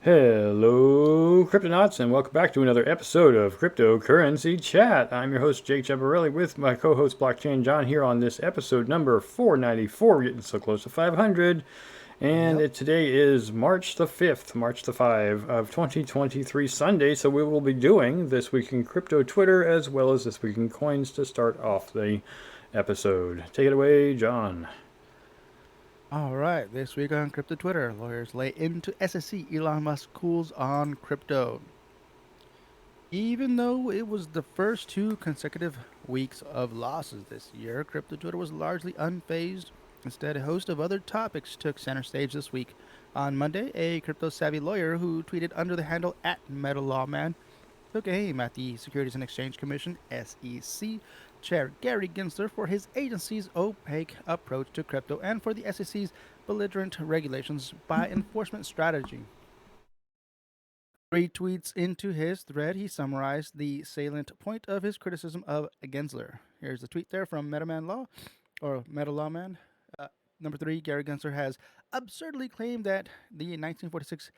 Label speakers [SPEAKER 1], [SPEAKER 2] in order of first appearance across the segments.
[SPEAKER 1] Hello, Cryptonauts, and welcome back to another episode of Cryptocurrency Chat. I'm your host, Jake Chaparelli, with my co host, Blockchain John, here on this episode number 494. We're getting so close to 500. And
[SPEAKER 2] Yep.
[SPEAKER 1] today is March the 5th, March the 5 of 2023, Sunday. So we will be doing This Week in Crypto Twitter as well as This Week in Coins to start off the episode. Take it away, John.
[SPEAKER 2] All right. This week on Crypto Twitter, lawyers lay into SEC. Elon Musk cools on crypto. Even though it was the first two consecutive weeks of losses this year, Crypto Twitter was largely unfazed. Instead, a host of other topics took center stage this week. On Monday, a crypto savvy lawyer who tweeted under the handle at MetaLawman took aim at the Securities and Exchange Commission (SEC) Chair Gary Gensler for his agency's opaque approach to crypto and for the SEC's belligerent regulations by enforcement strategy. Three tweets into his thread, he summarized the salient point of his criticism of Gensler. Here's the tweet there from MetaMan Law, or MetaLawman. Uh, Number three, Gary Gensler has absurdly claimed that the 1946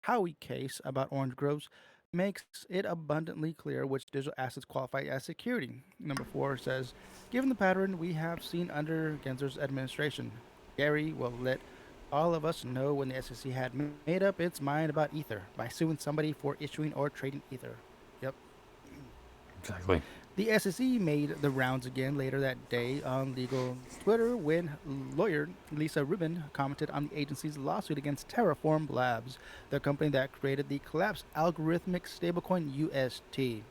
[SPEAKER 2] Howey case about orange groves makes it abundantly clear which digital assets qualify as security. Number four says, given the pattern we have seen under Gensler's administration, Gary will let all of us know when the SEC had made up its mind about Ether by suing somebody for issuing or trading Ether. Yep.
[SPEAKER 1] Exactly.
[SPEAKER 2] The SEC made the rounds again later that day on legal Twitter when lawyer Lisa Rubin commented on the agency's lawsuit against Terraform Labs, the company that created the collapsed algorithmic stablecoin UST.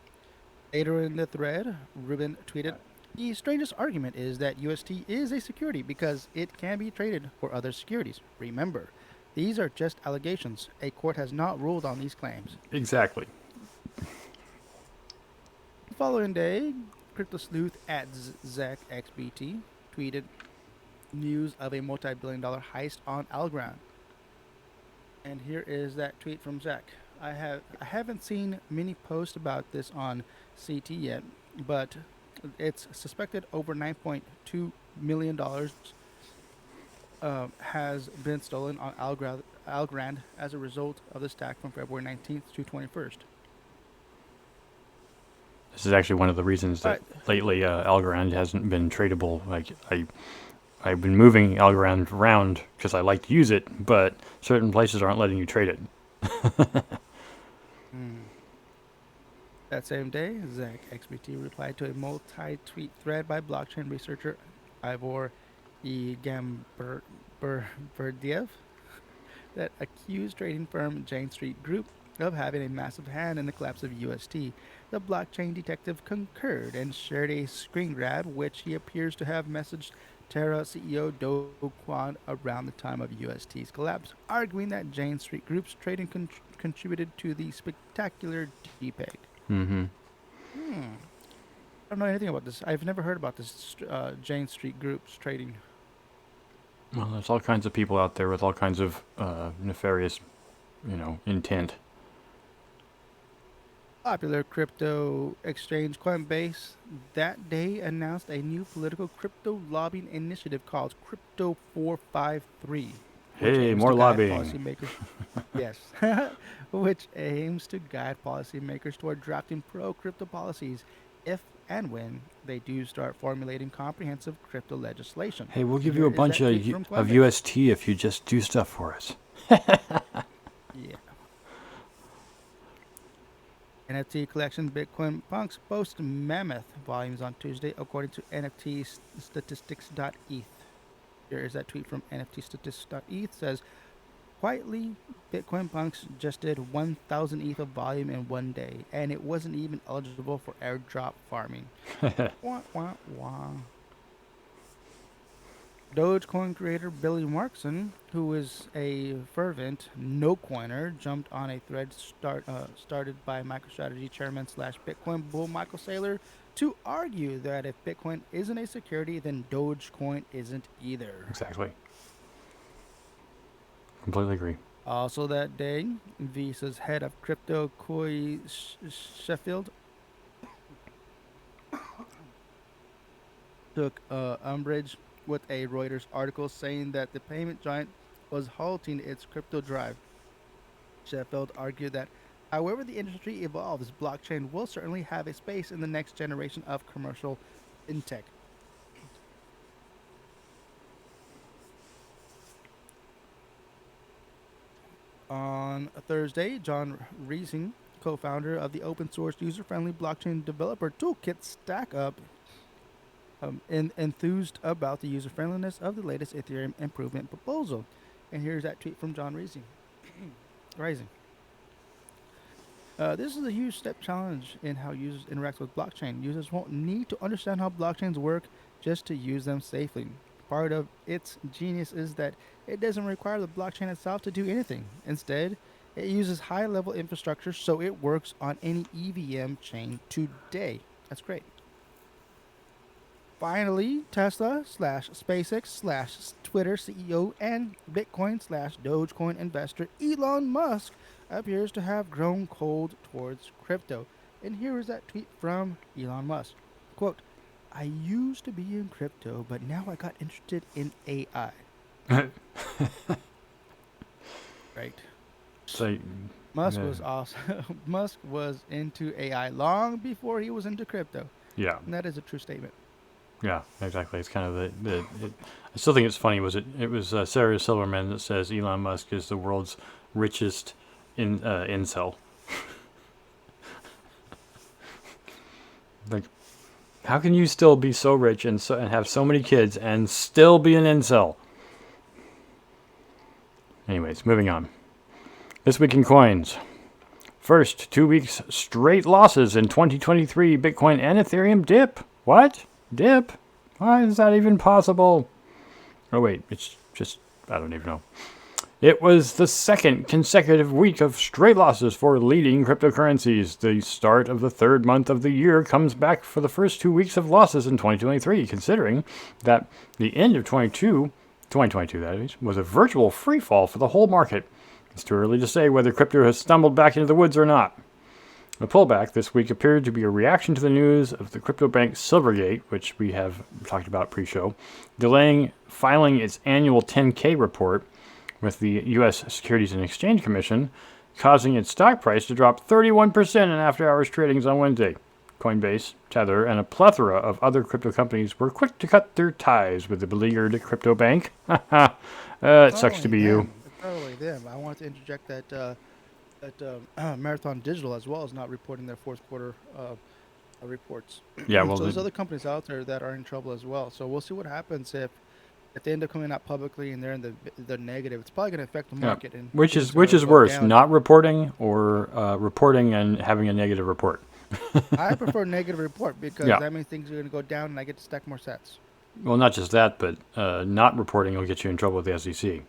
[SPEAKER 2] Later in the thread, Rubin tweeted, the strangest argument is that UST is a security because it can be traded for other securities. Remember, these are just allegations. A court has not ruled on these claims.
[SPEAKER 1] Exactly.
[SPEAKER 2] The following day, crypto sleuth at ZachXBT tweeted news of a multi-billion-dollar heist on Algorand. And here is that tweet from Zach. I haven't seen many posts about this on CT yet, but it's suspected over $9.2 million has been stolen on Algorand as a result of the stack from February 19th to 21st.
[SPEAKER 1] This is actually one of the reasons
[SPEAKER 2] All
[SPEAKER 1] that
[SPEAKER 2] right.
[SPEAKER 1] lately Algorand hasn't been tradable. I've been moving Algorand around because I like to use it, but certain places aren't letting you trade it.
[SPEAKER 2] Hmm. That same day, Zach XBT replied to a multi-tweet thread by blockchain researcher Ivor Egamberdiev that accused trading firm Jane Street Group of having a massive hand in the collapse of UST. The blockchain detective concurred and shared a screen grab, which he appears to have messaged Terra CEO Do Kwon around the time of UST's collapse, arguing that Jane Street Group's trading contributed to the spectacular DPEG.
[SPEAKER 1] Mm-hmm.
[SPEAKER 2] Hmm. I don't know anything about this. I've never heard about this Jane Street Group's trading.
[SPEAKER 1] Well, there's all kinds of people out there with all kinds of nefarious, intent.
[SPEAKER 2] Popular crypto exchange Coinbase that day announced a new political crypto lobbying initiative called Crypto 453, which
[SPEAKER 1] Hey,
[SPEAKER 2] aims
[SPEAKER 1] more
[SPEAKER 2] to guide
[SPEAKER 1] lobbying.
[SPEAKER 2] policymakers. Yes, which aims to guide policymakers toward drafting pro crypto policies if and when they do start formulating comprehensive crypto legislation.
[SPEAKER 1] Hey, we'll give you
[SPEAKER 2] Here
[SPEAKER 1] a
[SPEAKER 2] is
[SPEAKER 1] bunch
[SPEAKER 2] that tweet from
[SPEAKER 1] of
[SPEAKER 2] Coinbase.
[SPEAKER 1] UST if you just do stuff for us.
[SPEAKER 2] Yeah. NFT collection Bitcoin Punks boast mammoth volumes on Tuesday, according to NFT statistics.eth. Here is that tweet from NFT statistics.eth says, quietly, Bitcoin Punks just did 1,000 ETH of volume in one day, and it wasn't even eligible for airdrop farming. Wah, wah, wah. Dogecoin creator Billy Markson, who is a fervent no-coiner, jumped on a thread started by MicroStrategy chairman slash Bitcoin bull Michael Saylor to argue that if Bitcoin isn't a security, then Dogecoin isn't either.
[SPEAKER 1] Exactly. Completely agree.
[SPEAKER 2] Also that day, Visa's head of crypto, Coy Sheffield, took umbrage with a Reuters article saying that the payment giant was halting its crypto drive. Sheffield argued that, however the industry evolves, blockchain will certainly have a space in the next generation of commercial fintech. On Thursday, John Reising, co-founder of the open-source user-friendly blockchain developer toolkit StackUp, enthused about the user-friendliness of the latest Ethereum improvement proposal. And here's that tweet from John Reising. Rising. This is a huge step challenge in how users interact with blockchain. Users won't need to understand how blockchains work just to use them safely. Part of its genius is that it doesn't require the blockchain itself to do anything. Instead, it uses high-level infrastructure so it works on any EVM chain today. That's great. Finally, Tesla slash SpaceX slash Twitter CEO and Bitcoin slash Dogecoin investor Elon Musk appears to have grown cold towards crypto. And here is that tweet from Elon Musk. Quote, I used to be in crypto, but now I got interested in AI. Right.
[SPEAKER 1] So,
[SPEAKER 2] Musk was awesome. Musk was into AI long before he was into crypto.
[SPEAKER 1] yeah,
[SPEAKER 2] And that is a true statement.
[SPEAKER 1] yeah, exactly. It's kind of I still think it's funny. It was Sarah Silverman that says Elon Musk is the world's richest incel. Like, how can you still be so rich and have so many kids and still be an incel? Anyways, moving on. This week in coins. First, 2 weeks straight losses in 2023. Bitcoin and Ethereum dip. What? Dip? Why is that even possible? Oh, wait. It's just, I don't even know. It was the second consecutive week of straight losses for leading cryptocurrencies. The start of the third month of the year comes back for the first 2 weeks of losses in 2023, considering that the end of 2022 that is, was a virtual free fall for the whole market. It's too early to say whether crypto has stumbled back into the woods or not. The pullback this week appeared to be a reaction to the news of the crypto bank Silvergate, which we have talked about pre-show, delaying filing its annual 10K report with the U.S. Securities and Exchange Commission, causing its stock price to drop 31% in after-hours tradings on Wednesday. Coinbase, Tether, and a plethora of other crypto companies were quick to cut their ties with the beleaguered crypto bank. It sucks to be you.
[SPEAKER 2] It's totally them. I wanted to interject that Marathon Digital as well is not reporting their fourth quarter reports.
[SPEAKER 1] Yeah, well,
[SPEAKER 2] so there's other companies out there that are in trouble as well. So we'll see what happens if they end up coming out publicly and they're in the negative. It's probably going to affect the market.
[SPEAKER 1] Yeah.
[SPEAKER 2] And
[SPEAKER 1] which is worse, down. Not reporting or reporting and having a negative report?
[SPEAKER 2] I prefer negative report because that means things are going to go down and I get to stack more sets.
[SPEAKER 1] Well, not just that, but not reporting will get you in trouble with the SEC.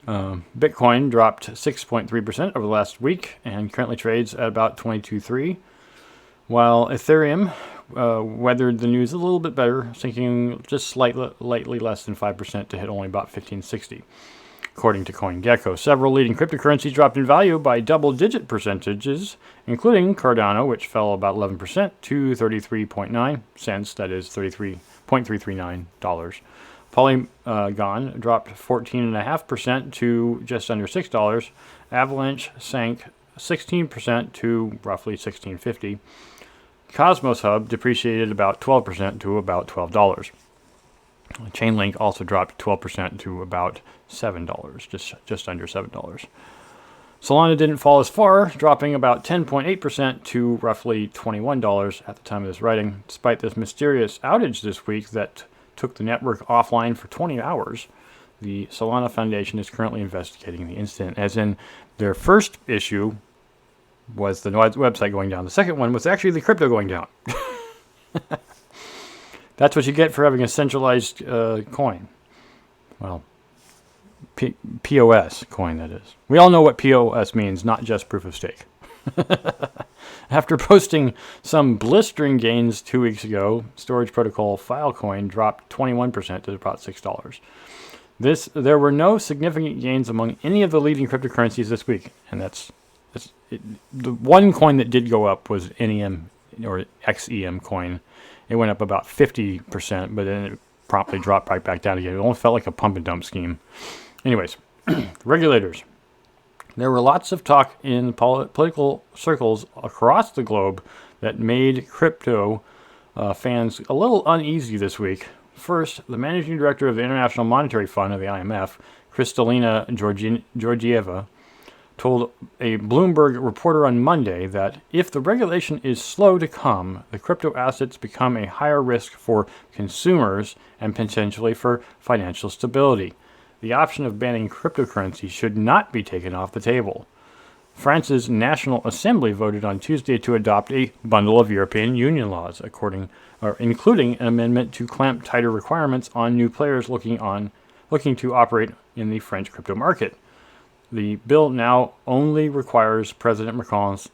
[SPEAKER 1] Bitcoin dropped 6.3% over the last week and currently trades at about 22.3, while Ethereum weathered the news a little bit better, sinking just slightly less than 5% to hit only about 1560. According to CoinGecko, several leading cryptocurrencies dropped in value by double-digit percentages, including Cardano, which fell about 11% to 33.9 cents, that is $33.339. Polygon dropped 14.5% to just under $6. Avalanche sank 16% to roughly $16.50. Cosmos Hub depreciated about 12% to about $12. Chainlink also dropped 12% to about $7, just under $7. Solana didn't fall as far, dropping about 10.8% to roughly $21 at the time of this writing, despite this mysterious outage this week that took the network offline for 20 hours. The Solana Foundation is currently investigating the incident, as in their first issue was the website going down. The second one was actually the crypto going down. That's what you get for having a centralized coin. Well, POS coin, that is. We all know what POS means, not just proof of stake. After posting some blistering gains 2 weeks ago, storage protocol Filecoin dropped 21% to about $6. There were no significant gains among any of the leading cryptocurrencies this week, and the one coin that did go up was NEM or XEM coin. It went up about 50%, but then it promptly dropped right back down again. It almost felt like a pump and dump scheme. Anyways, regulators. There were lots of talk in political circles across the globe that made crypto fans a little uneasy this week. First, the managing director of the International Monetary Fund of the IMF, Kristalina Georgieva, told a Bloomberg reporter on Monday that if the regulation is slow to come, the crypto assets become a higher risk for consumers and potentially for financial stability. The option of banning cryptocurrency should not be taken off the table. France's National Assembly voted on Tuesday to adopt a bundle of European Union laws, including an amendment to clamp tighter requirements on new players looking to operate in the French crypto market. The bill now only requires President Macron's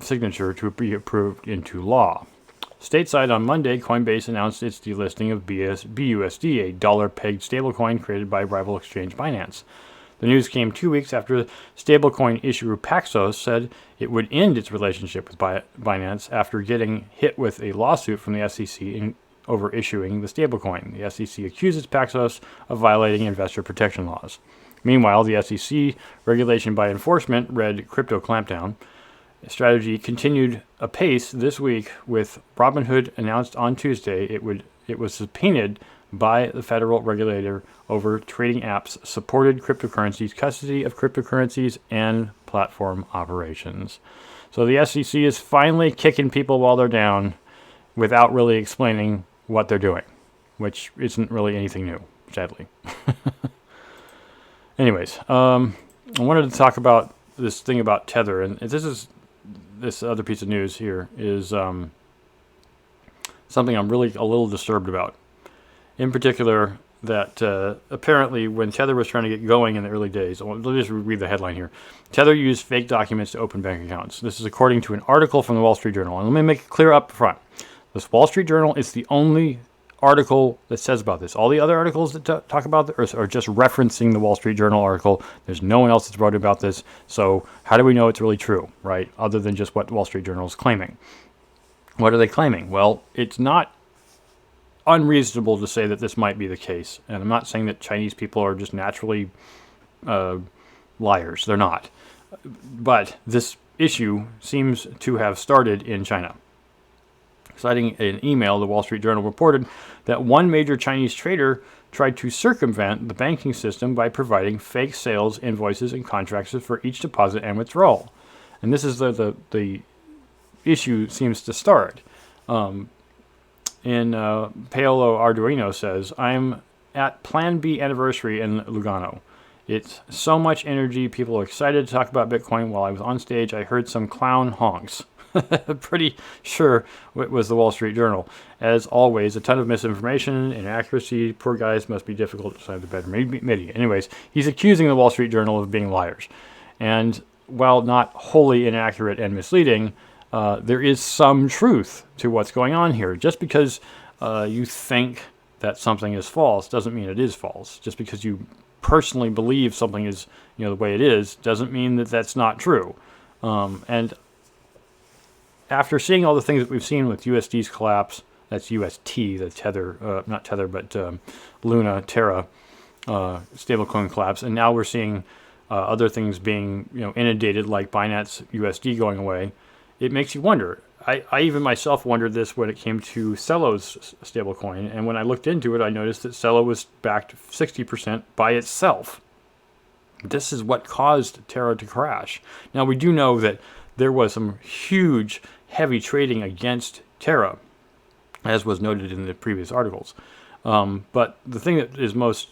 [SPEAKER 1] signature to be approved into law. Stateside on Monday, Coinbase announced its delisting of BUSD, a dollar-pegged stablecoin created by rival exchange Binance. The news came 2 weeks after stablecoin issuer Paxos said it would end its relationship with Binance after getting hit with a lawsuit from the SEC over issuing the stablecoin. The SEC accuses Paxos of violating investor protection laws. Meanwhile, the SEC regulation by enforcement, read crypto clampdown, strategy continued apace this week, with Robinhood announced on Tuesday it was subpoenaed by the federal regulator over trading apps, supported cryptocurrencies, custody of cryptocurrencies, and platform operations. So the SEC is finally kicking people while they're down without really explaining what they're doing, which isn't really anything new, sadly. Anyways, I wanted to talk about this thing about Tether, and this other piece of news here is something I'm really a little disturbed about. In particular, that apparently when Tether was trying to get going in the early days, let me just read the headline here. Tether used fake documents to open bank accounts. This is according to an article from the Wall Street Journal. And let me make it clear up front. This Wall Street Journal is the only article that says about this. All the other articles that talk about this are just referencing the Wall Street Journal article. There's no one else that's wrote about this. So how do we know it's really true, right? Other than just what the Wall Street Journal is claiming. What are they claiming? Well, it's not unreasonable to say that this might be the case. And I'm not saying that Chinese people are just naturally liars. They're not. But this issue seems to have started in China. Citing an email, the Wall Street Journal reported that one major Chinese trader tried to circumvent the banking system by providing fake sales invoices and contracts for each deposit and withdrawal. And this is the issue seems to start. Paolo Arduino says, I'm at Plan B anniversary in Lugano. It's so much energy. People are excited to talk about Bitcoin. While I was on stage, I heard some clown honks. Pretty sure it was the Wall Street Journal. As always, a ton of misinformation, inaccuracy. Poor guys must be difficult to decide the better media. Anyways, he's accusing the Wall Street Journal of being liars. And while not wholly inaccurate and misleading, there is some truth to what's going on here. Just because you think that something is false doesn't mean it is false. Just because you personally believe something is the way it is doesn't mean that that's not true. And after seeing all the things that we've seen with USD's collapse, that's UST, the Tether, not Tether, but Luna, Terra, stablecoin collapse, and now we're seeing other things being inundated, like Binance USD going away. It makes you wonder. I even myself wondered this when it came to Cello's stablecoin, and when I looked into it, I noticed that Cello was backed 60% by itself. This is what caused Terra to crash. Now, we do know that there was some huge, heavy trading against Terra, as was noted in the previous articles. But the thing that is most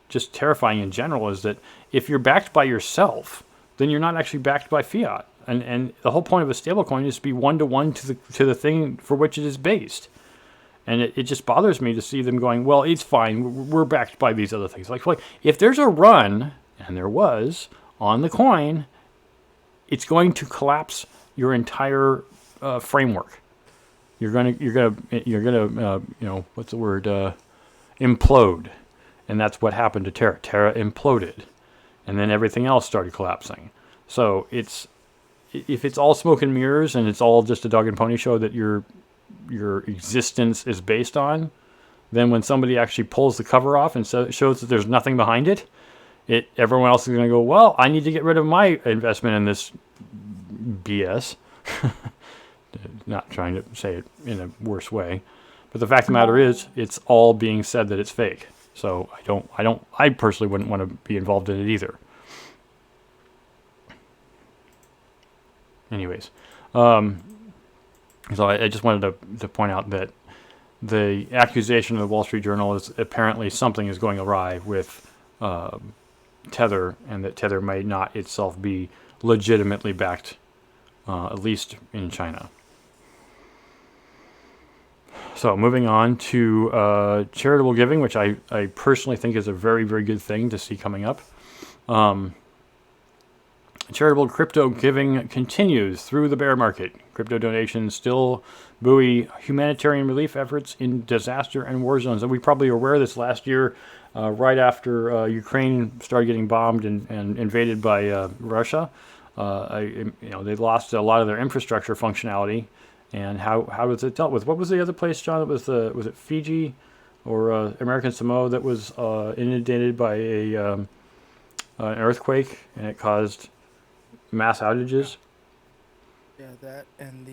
[SPEAKER 1] just terrifying in general is that if you're backed by yourself, then you're not actually backed by fiat. And the whole point of a stablecoin is to be one-to-one to the thing for which it is based. And it just bothers me to see them going, well, it's fine, we're backed by these other things. Like if there's a run, and there was, on the coin, it's going to collapse your entire framework. You're gonna what's the word? Implode, and that's what happened to Terra. Terra imploded, and then everything else started collapsing. So if it's all smoke and mirrors and it's all just a dog and pony show that your existence is based on, then when somebody actually pulls the cover off and shows that there's nothing behind it, everyone else is going to go, well, I need to get rid of my investment in this BS. Not trying to say it in a worse way, but the fact of the matter is, it's all being said that it's fake. So I personally wouldn't want to be involved in it either. Anyways, so I just wanted to point out that the accusation of the Wall Street Journal is apparently something is going awry with Tether, and that Tether may not itself be legitimately backed, at least in China. So moving on to charitable giving, which I personally think is a very, very good thing to see coming up. Charitable crypto giving continues through the bear market. Crypto donations still buoy humanitarian relief efforts in disaster and war zones. And we probably were aware of this last year, right after Ukraine started getting bombed and invaded by Russia. They lost a lot of their infrastructure functionality. And how was it dealt with? What was the other place, John? Was it Fiji or American Samoa that was inundated by an earthquake, and it caused mass outages?
[SPEAKER 2] Yeah, that and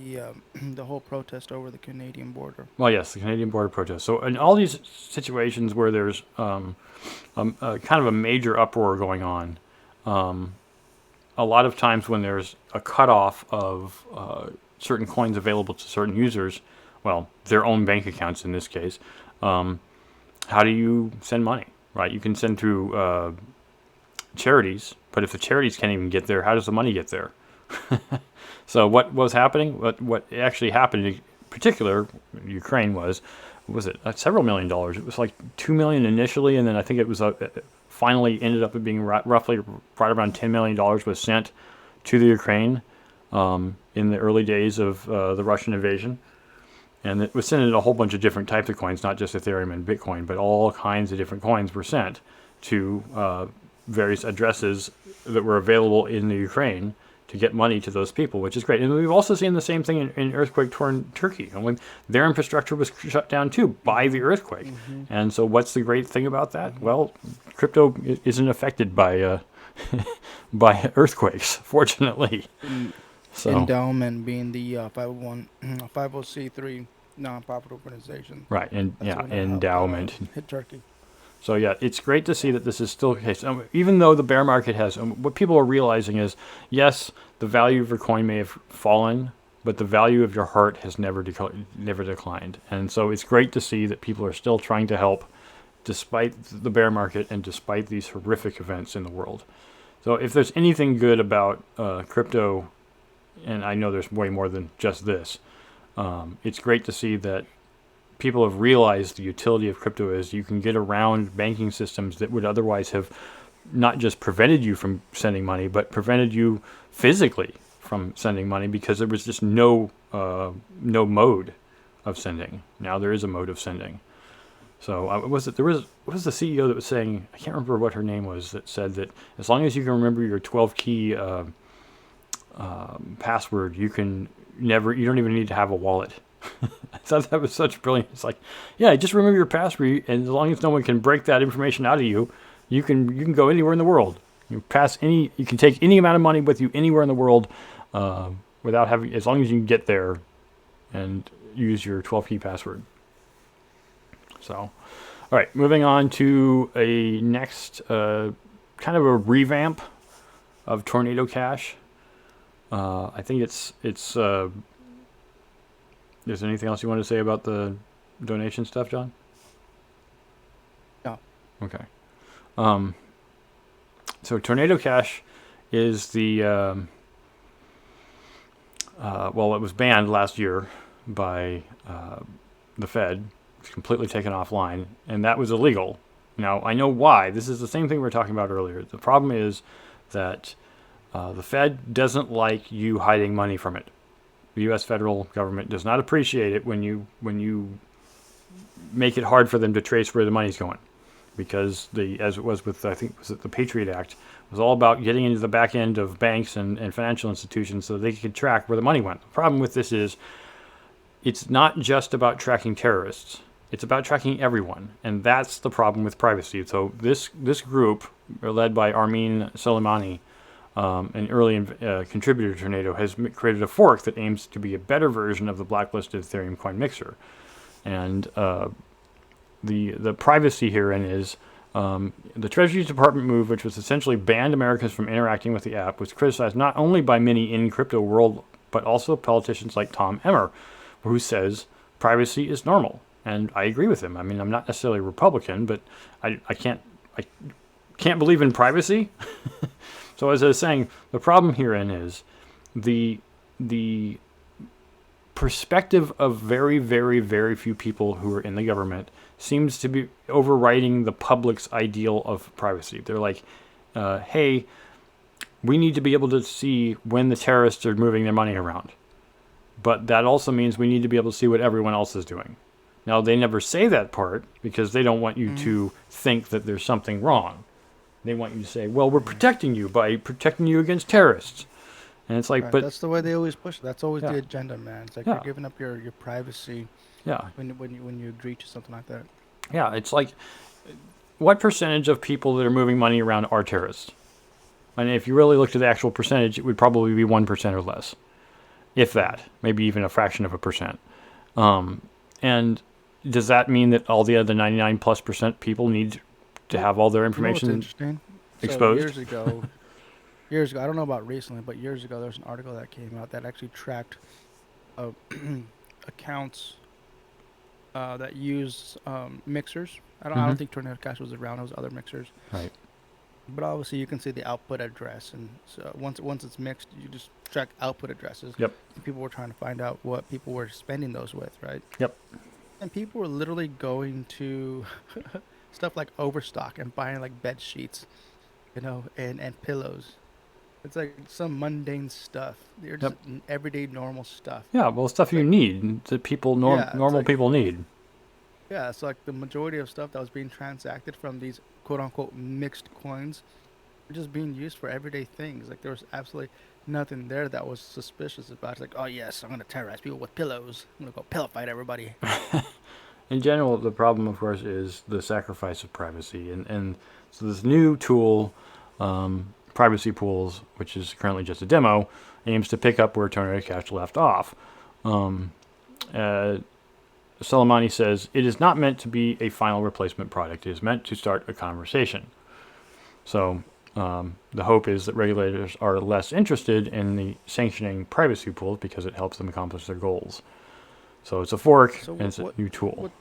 [SPEAKER 2] the whole protest over the Canadian border.
[SPEAKER 1] Well, yes, the Canadian border protest. So in all these situations where there's kind of a major uproar going on, a lot of times when there's a cutoff of certain coins available to certain users, well, their own bank accounts in this case, how do you send money, right? You can send through charities, but if the charities can't even get there, how does the money get there? So what was happening, what actually happened in particular, Ukraine was it several $1 million? It was like $2 million initially, and then I think it was finally ended up being roughly right around $10 million was sent to the Ukraine in the early days of the Russian invasion. And it was sent in a whole bunch of different types of coins, not just Ethereum and Bitcoin, but all kinds of different coins were sent to various addresses that were available in the Ukraine to get money to those people, which is great. And we've also seen the same thing in earthquake-torn Turkey. And when their infrastructure was shut down too by the earthquake. Mm-hmm. And so what's the great thing about that? Mm-hmm. Well, crypto isn't affected by by earthquakes, fortunately.
[SPEAKER 2] So Endowment being the 501c3 nonprofit organization.
[SPEAKER 1] Right, and Endowment.
[SPEAKER 2] Hit Turkey.
[SPEAKER 1] So yeah, it's great to see that this is still the case. Even though the bear market has, what people are realizing is, yes, the value of your coin may have fallen, but the value of your heart has never declined. And so it's great to see that people are still trying to help, despite the bear market and despite these horrific events in the world. So if there's anything good about crypto, and I know there's way more than just this, it's great to see that people have realized the utility of crypto is you can get around banking systems that would otherwise have not just prevented you from sending money, but prevented you physically from sending money because there was just no mode of sending. Now there is a mode of sending. So what was the CEO that was saying, I can't remember what her name was, that said that as long as you can remember your 12-key password, you don't even need to have a wallet. I thought that was such brilliant. It's like, yeah, just remember your password, and as long as no one can break that information out of you, you can go anywhere in the world. You can take any amount of money with you anywhere in the world, without having, as long as you can get there and use your 12-key password. So, all right, moving on to a next kind of a revamp of Tornado Cash. I think it's. Is there anything else you want to say about the donation stuff, John?
[SPEAKER 2] No.
[SPEAKER 1] Okay. So Tornado Cash is the it was banned last year by the Fed. It's completely taken offline, and that was illegal. Now, I know why. This is the same thing we were talking about earlier. The problem is that the Fed doesn't like you hiding money from it. The U.S. federal government does not appreciate it when you make it hard for them to trace where the money's going, because as it was with, I think, was it the Patriot Act, was all about getting into the back end of banks and financial institutions so they could track where the money went. The problem with this is it's not just about tracking terrorists. It's about tracking everyone, and that's the problem with privacy. So this group, led by Armin Soleimani, an early contributor to Tornado, has created a fork that aims to be a better version of the blacklisted Ethereum coin mixer. And the privacy herein is the Treasury Department move, which was essentially banned Americans from interacting with the app, was criticized not only by many in crypto world, but also politicians like Tom Emmer, who says privacy is normal. And I agree with him. I mean, I'm not necessarily a Republican, but I can't believe in privacy. So as I was saying, the problem herein is the perspective of very, very, very few people who are in the government seems to be overriding the public's ideal of privacy. They're like, hey, we need to be able to see when the terrorists are moving their money around. But that also means we need to be able to see what everyone else is doing. Now, they never say that part because they don't want you to think that there's something wrong. They want you to say, well, we're protecting you by protecting you against terrorists. And it's like,
[SPEAKER 2] Right,
[SPEAKER 1] but
[SPEAKER 2] that's the way they always push it. That's always
[SPEAKER 1] yeah,
[SPEAKER 2] the agenda, man. It's like
[SPEAKER 1] yeah,
[SPEAKER 2] you're giving up your privacy
[SPEAKER 1] yeah,
[SPEAKER 2] when you agree to something like that.
[SPEAKER 1] yeah. It's like, what percentage of people that are moving money around are terrorists? And if you really looked at the actual percentage, it would probably be 1% or less, if that, maybe even a fraction of a percent. And does that mean that all the other 99+% people need to have all their
[SPEAKER 2] You know what's
[SPEAKER 1] information
[SPEAKER 2] interesting? So
[SPEAKER 1] exposed?
[SPEAKER 2] years ago, I don't know about recently, but years ago, there was an article that came out that actually tracked uh, accounts that use mixers. I
[SPEAKER 1] Mm-hmm.
[SPEAKER 2] don't think Tornado Cash was around. It was other mixers.
[SPEAKER 1] Right.
[SPEAKER 2] But obviously, you can see the output address, and so once it's mixed, you just track output addresses.
[SPEAKER 1] Yep.
[SPEAKER 2] And people were trying to find out what people were spending those with, right?
[SPEAKER 1] Yep.
[SPEAKER 2] And people were literally going to stuff like Overstock and buying like bed sheets, and pillows. It's like some mundane stuff. They're just
[SPEAKER 1] Yep.
[SPEAKER 2] everyday normal stuff.
[SPEAKER 1] Yeah. Well, stuff
[SPEAKER 2] It's
[SPEAKER 1] you
[SPEAKER 2] like,
[SPEAKER 1] need that people
[SPEAKER 2] yeah, it's
[SPEAKER 1] normal
[SPEAKER 2] like
[SPEAKER 1] people need.
[SPEAKER 2] yeah, it's like the majority of stuff that was being transacted from these quote unquote mixed coins were just being used for everyday things. Like there was absolutely nothing there that was suspicious about. It's like, oh yes, I'm gonna terrorize people with pillows. I'm gonna go pillow fight everybody.
[SPEAKER 1] In general, the problem, of course, is the sacrifice of privacy, and so this new tool, Privacy Pools, which is currently just a demo, aims to pick up where Tornado Cash left off. Um, uh, Soleimani says it is not meant to be a final replacement product. It is meant to start a conversation. So the hope is that regulators are less interested in the sanctioning privacy pools because it helps them accomplish their goals. So it's a fork
[SPEAKER 2] So
[SPEAKER 1] and it's a new tool.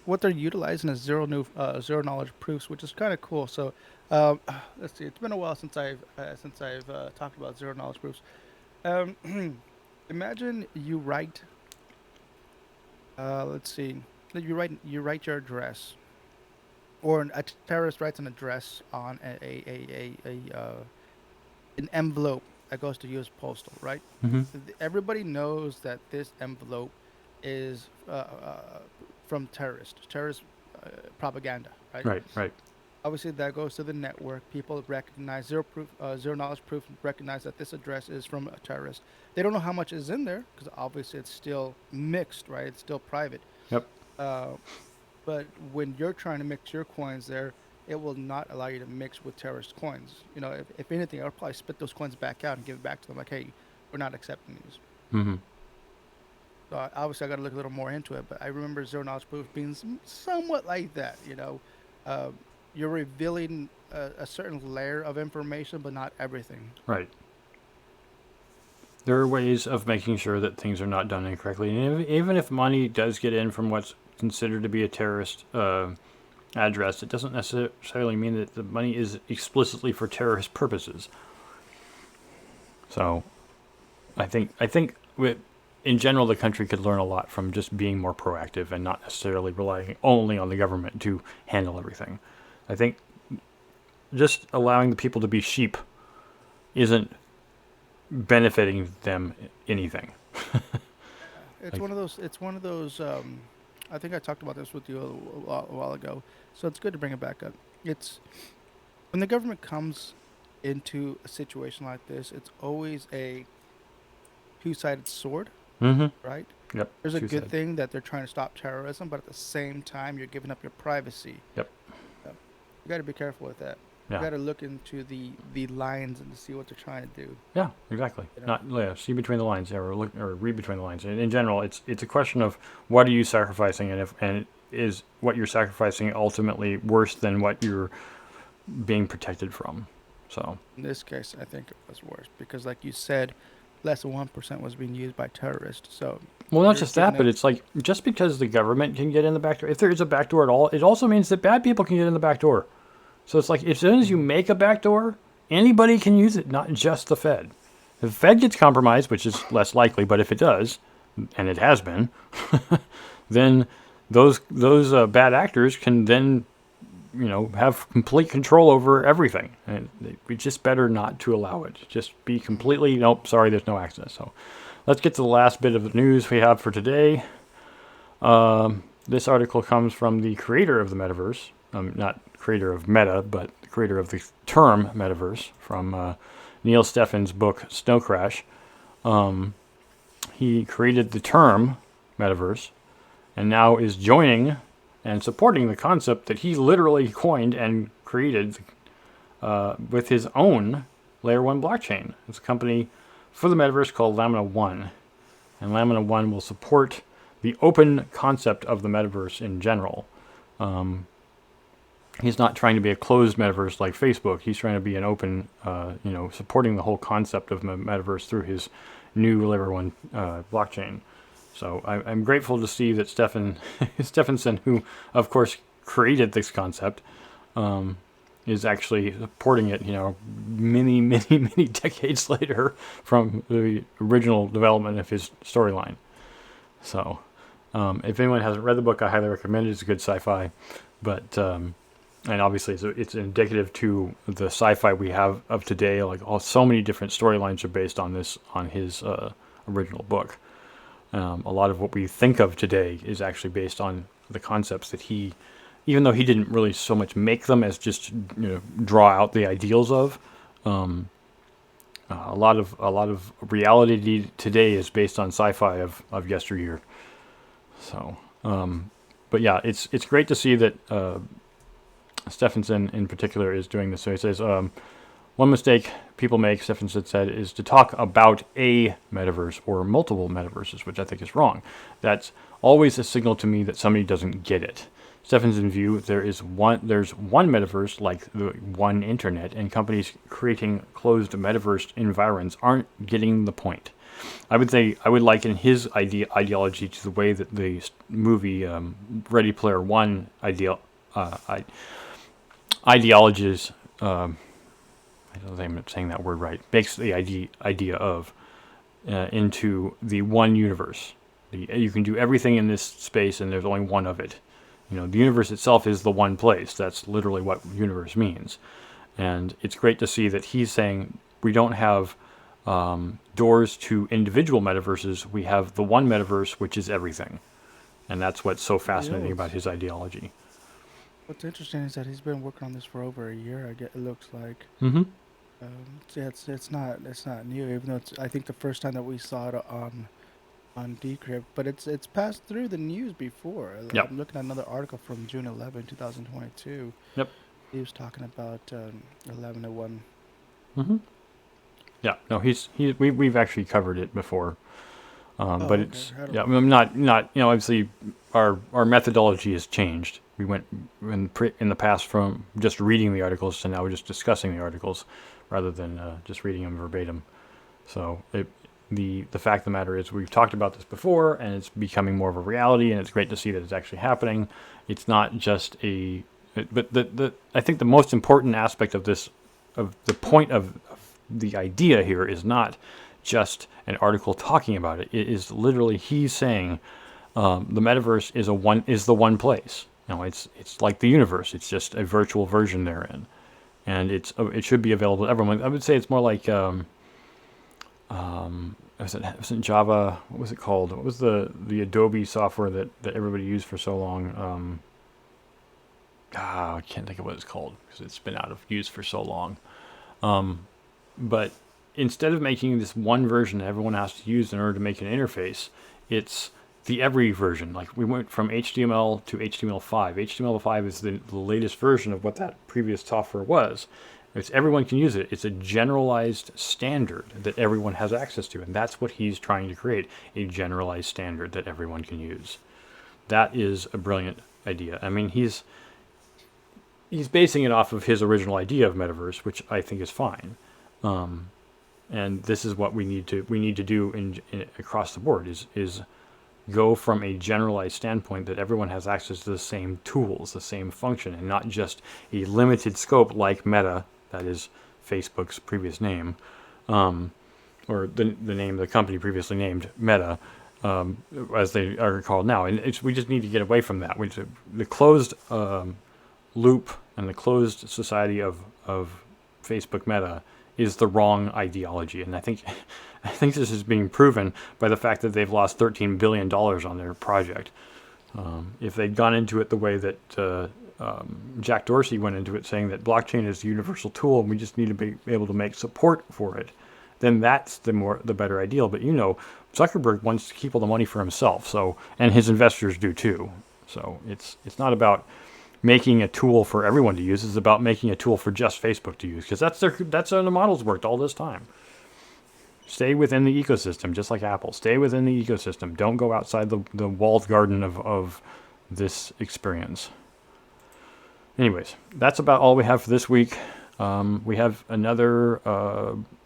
[SPEAKER 2] what they're utilizing is zero knowledge proofs, which is kind of cool. So let's see, it's been a while since I've talked about zero knowledge proofs. Um, Imagine you write let's see, you write your address, or a terrorist writes an address on an envelope that goes to U.S. Postal, right?
[SPEAKER 1] Mm-hmm.
[SPEAKER 2] Everybody knows that this envelope is from terrorist propaganda, right?
[SPEAKER 1] Right, right.
[SPEAKER 2] Obviously, that goes to the network. People recognize zero knowledge proof, recognize that this address is from a terrorist. They don't know how much is in there because obviously it's still mixed, right? It's still private.
[SPEAKER 1] Yep.
[SPEAKER 2] Uh, but when you're trying to mix your coins there, it will not allow you to mix with terrorist coins. If anything, I'll probably spit those coins back out and give it back to them like, hey, we're not accepting these.
[SPEAKER 1] Mm-hmm.
[SPEAKER 2] So obviously, I got to look a little more into it. But I remember zero knowledge proof being somewhat like that. Uh, you're revealing a certain layer of information, but not everything.
[SPEAKER 1] Right. There are ways of making sure that things are not done incorrectly. And even if money does get in from what's considered to be a terrorist address, it doesn't necessarily mean that the money is explicitly for terrorist purposes. So I think in general, the country could learn a lot from just being more proactive and not necessarily relying only on the government to handle everything. I think just allowing the people to be sheep isn't benefiting them anything.
[SPEAKER 2] It's
[SPEAKER 1] Like,
[SPEAKER 2] one of those. It's one of those. I think I talked about this with you a while ago, so it's good to bring it back up. It's when the government comes into a situation like this, it's always a two-sided sword.
[SPEAKER 1] Mm-hmm.
[SPEAKER 2] right?
[SPEAKER 1] Yep.
[SPEAKER 2] There's a good
[SPEAKER 1] Two-sided.
[SPEAKER 2] thing that they're trying to stop terrorism, but at the same time, you're giving up your privacy.
[SPEAKER 1] Yep.
[SPEAKER 2] So you got to be careful with that. You
[SPEAKER 1] Yeah.
[SPEAKER 2] got to look into the lines and to see what they're trying to do.
[SPEAKER 1] Yeah, exactly.
[SPEAKER 2] You know,
[SPEAKER 1] Not see between the lines, or look or read between the lines. In general, it's a question of what are you sacrificing, and is what you're sacrificing ultimately worse than what you're being protected from. So,
[SPEAKER 2] in this case, I think it was worse because, like you said, less than 1% was being used by terrorists. So
[SPEAKER 1] well, not
[SPEAKER 2] you're
[SPEAKER 1] just
[SPEAKER 2] giving
[SPEAKER 1] that, but
[SPEAKER 2] up.
[SPEAKER 1] it's like just because the government can get in the back door, if there is a back door at all, it also means that bad people can get in the back door. So it's like as soon as you
[SPEAKER 2] Mhm.
[SPEAKER 1] make a back door, anybody can use it, not just the Fed. If the Fed gets compromised, which is less likely, but if it does, and it has been, then those bad actors can then have complete control over everything, and we just better not to allow it. Just be
[SPEAKER 2] Mhm.
[SPEAKER 1] completely nope. Sorry, there's no access. So let's get to the last bit of the news we have for today. This article comes from the creator of the metaverse, not creator of Meta, but the creator of the term metaverse, from Neil Steffen's book Snow Crash. He created the term metaverse and now is joining and supporting the concept that he literally coined and created with his own Layer 1 blockchain. It's a company for the metaverse called Lamina 1. And Lamina 1 will support the open concept of the metaverse in general. He's not trying to be a closed metaverse like Facebook. He's trying to be an open, supporting the whole concept of metaverse through his new Layer 1 blockchain. So I'm grateful to see that Stephenson, who of course created this concept, is actually supporting it. Many, many, many decades later from the original development of his storyline. So, if anyone hasn't read the book, I highly recommend it. It's a good sci-fi, but and obviously it's indicative to the sci-fi we have of today. Like so many different storylines are based on his original book. A lot of what we think of today is actually based on the concepts that he, even though he didn't really so much make them as just draw out the ideals of. A lot of reality today is based on sci-fi of yesteryear. So, but yeah, it's great to see that Stephenson in particular is doing this. So he says, one mistake people make, Stephenson said, is to talk about a metaverse or multiple metaverses, which I think is wrong. That's always a signal to me that somebody doesn't get it. Stephenson's view, there's one metaverse like the one internet, and companies creating closed metaverse environs aren't getting the point. I would liken his ideology to the way that the movie Ready Player One ideologies. I don't think I'm saying that word right. Makes the idea of into the one universe. You can do everything in this space, and there's only one of it. The universe itself is the one place. That's literally what universe means. And it's great to see that he's saying we don't have doors to individual metaverses. We have the one metaverse, which is everything. And that's what's so
[SPEAKER 2] You know
[SPEAKER 1] fascinating about his ideology.
[SPEAKER 2] what's interesting is that he's been working on this for over a year. I get it looks like.
[SPEAKER 1] Mm-hmm.
[SPEAKER 2] Yeah, it's not new. Even though I think the first time that we saw it on Decrypt, but it's passed through the news before.
[SPEAKER 1] Yep.
[SPEAKER 2] I'm looking at another article from June 11, 2022.
[SPEAKER 1] Yep.
[SPEAKER 2] He was talking about 1101.
[SPEAKER 1] Mm-hmm. Yeah. No, we've actually covered it before. But
[SPEAKER 2] Oh, okay.
[SPEAKER 1] it's
[SPEAKER 2] I don't.
[SPEAKER 1] yeah. I'm not obviously our methodology has changed. We went in the past from just reading the articles to now we're just discussing the articles rather than just reading them verbatim. So the fact of the matter is we've talked about this before and it's becoming more of a reality and it's great to see that it's actually happening. It's not just but the I think the most important aspect of this of the point of the idea here is not just an article talking about it. It is literally he's saying the metaverse is the one place. It's like the universe. It's just a virtual version therein, and it should be available to everyone. I would say it's more like was it Java? What was it called? What was the Adobe software that everybody used for so long? I can't think of what it's called because it's been out of use for so long. But instead of making this one version that everyone has to use in order to make an interface, it's the every version. Like we went from HTML to HTML5. HTML5 is the latest version of what that previous software was. It's everyone can use it. It's a generalized standard that everyone has access to, and that's what he's trying to create, a generalized standard that everyone can use. That is a brilliant idea. I mean, he's basing it off of his original idea of Metaverse, which I think is fine. And this is what we need to do in across the board is go from a generalized standpoint that everyone has access to the same tools, the same function, and not just a limited scope like Meta, that is Facebook's previous name, or the name of the company previously named Meta, as they are called now. And we just need to get away from that. The closed loop and the closed society of Facebook Meta is the wrong ideology, and I think this is being proven by the fact that they've lost $13 billion on their project. If they'd gone into it the way that Jack Dorsey went into it, saying that blockchain is a universal tool and we just need to be able to make support for it, then that's the better ideal. But Zuckerberg wants to keep all the money for himself, and his investors do too. So it's not about making a tool for everyone to use. It's about making a tool for just Facebook to use, because that's how the models worked all this time. Stay within the ecosystem, just like Apple. Stay within the ecosystem. Don't go outside the walled garden of this experience. Anyways, that's about all we have for this week. We have another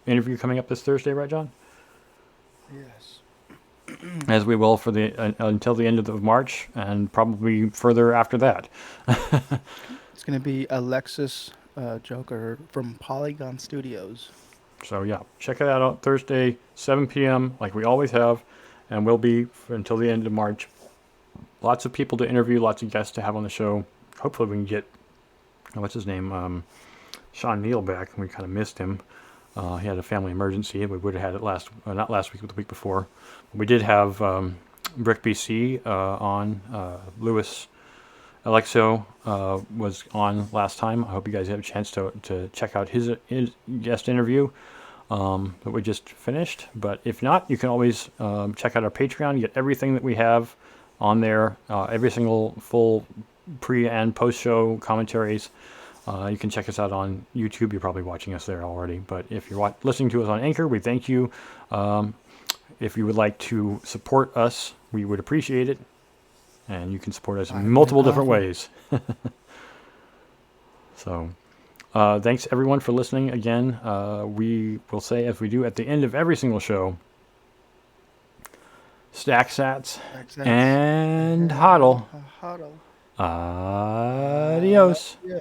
[SPEAKER 1] interview coming up this Thursday, right, John?
[SPEAKER 2] Yes.
[SPEAKER 1] As we will for until the end of March, and probably further after that.
[SPEAKER 2] It's going to be Alexis Joker from Polygon Studios.
[SPEAKER 1] So yeah, check it out Thursday, 7 p.m. like we always have, and we'll be until the end of March. Lots of people to interview, lots of guests to have on the show. Hopefully we can get, what's his name, Sean Neal back. We kind of missed him. He had a family emergency. We would have had it not last week, but the week before. We did have Brick BC on. Louis Alexo was on last time. I hope you guys have a chance to check out his guest interview that we just finished. But if not, you can always check out our Patreon, get everything that we have on there, every single full pre- and post-show commentaries. You can check us out on YouTube. You're probably watching us there already. But if you're listening to us on Anchor, we thank you. If you would like to support us, we would appreciate it. And you can support us in multiple different ways. So, thanks everyone for listening again. We will say, as we do at the end of every single show, stack sats and hodl.
[SPEAKER 2] Hodl.
[SPEAKER 1] Adios.
[SPEAKER 2] Yeah.